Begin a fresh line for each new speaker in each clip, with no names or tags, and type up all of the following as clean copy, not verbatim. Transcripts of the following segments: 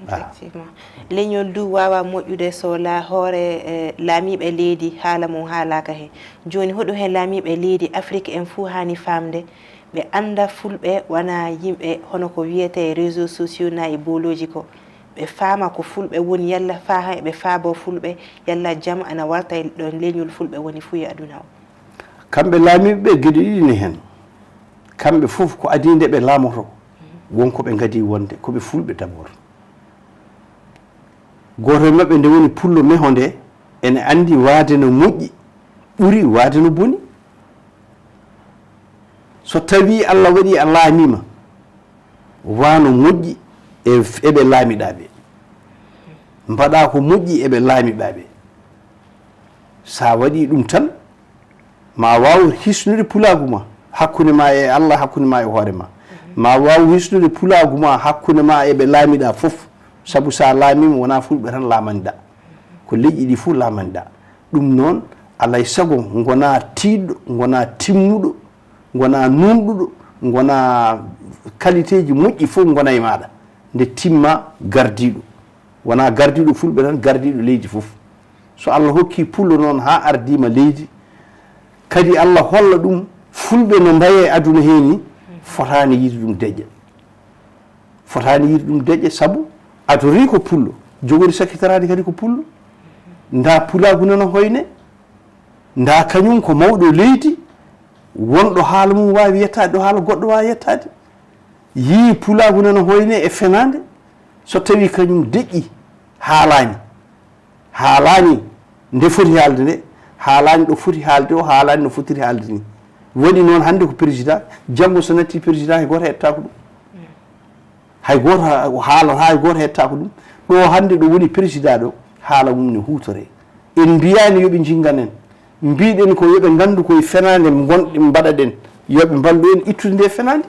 effectivement leñol du wawa moƴƴude so la hoore laamiɓe leydi haala mum haalaka he joni hoɗo hen laamiɓe leydi Afrique en fuu hani famde ɓe anda fulɓe wona yimɓe hono ko wiyete réseaux sociaux na e boloji ko ɓe faama ko fulɓe woni yalla fa ha ɓe faabo fulɓe yalla jaam ana warta e ɗon leñol fulɓe woni fuu e aduna o
kamɓe laamiɓe gueɗe ɗiɗi ne hen kamɓe fof ko adi nde ɓe laamoto wonko ɓe gadi wonde koɓe fulɓe d' abord goto e mabɓe nde woni pullo meho nde ene andi waade no moƴƴi ɓuuri waade no boni so tawi Allah waɗi a laamima wano moƴƴi eɓe laamiɗaɓe mbaɗa ko moƴƴi eɓe laamiɓaɓe sa waɗi ɗum tan ma waw hisnude pulagu ma hakkude ma e Allah hakkude ma e hoore ma waw hisnude pulagu ma hakkude ma eɓe laamiɗa fof sabu sa laamima wona fulɓe tan lamanɗa ko leƴƴi ɗi fuu lamanɗa ɗum noon alay saago gona tiɗɗo gona timmuɗo gona nunɗuɗo gona qualité ji moƴƴi fof gona e maɗa nde timma gardiɗo wona gardiɗo fulɓe tan gardiɗo leydi fof so Allah hokki pullo noon ha ardima leydi kadi Allah holla ɗum fulɓe no mbaye aduna heni fotani yiide ɗum deƴƴa fotani yiide ɗum deƴƴa saabu adori ko pullo jogori sakkitorade kadi ko pullo nda pulagu nana hoyne nda kañum ko mawɗo leydi wonɗo haala mum wawi yettade ɗo haala goɗɗo wawi yettade yii pulagu nana hoyne e fenade so tawi kañum deƴƴi haalani nde foti haalde nde haalani ɗo foti haalde o haalani no fotiri haalde ni waɗi noon hande ko président janggo so natti président hay goto hettako ɗum hay goto haala hay goto hettako ɗum ɗo hande ɗo woni président ɗo haala mum ne hutore en mbiyani yooɓe jingan en mbiɗen ko yooɓe gandu koye fenade gonɗe mbaɗaɗen yooɓe mballu en ittude nde fenade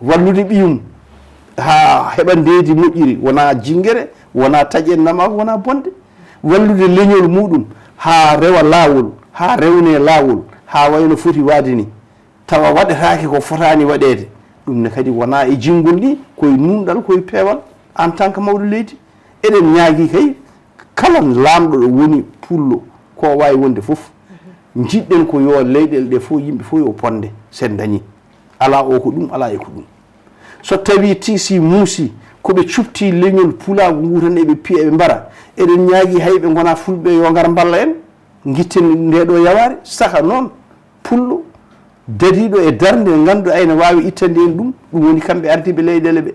wallude ɓiyum ha heɓa ndeedi moƴƴiri wona jingguere wona taƴen namago wona bonde wallude leñol muɗum ha rewa lawol ha rewne lawol ha wayno foti waade ni tawa waɗetake ko fotani waɗede ɗum ne kadi wona e jingol ni koye nunɗal koye peewal en tant que mawɗo leydi eɗen ñaagui kay kala lamɗo ɗo woni pullo ko wawi wonde fof jiɗɗen ko yo leyɗele ɗe fof yimɓe fof yo ponde sen dañi ala o ko ɗum ala e ko ɗum so tawi tisi muusi koɓe cufti leñol pulagu ngu tan eɓe piya eɓe mbara eɗen ñaagui hay ɓe gona fulɓe yo gar mballa en guitten ndeɗo yaware saka noon pullo dadiɗo e darde gandu ayne wawi ittande en ɗum woni kamɓe ardiɓe leyɗele ɓe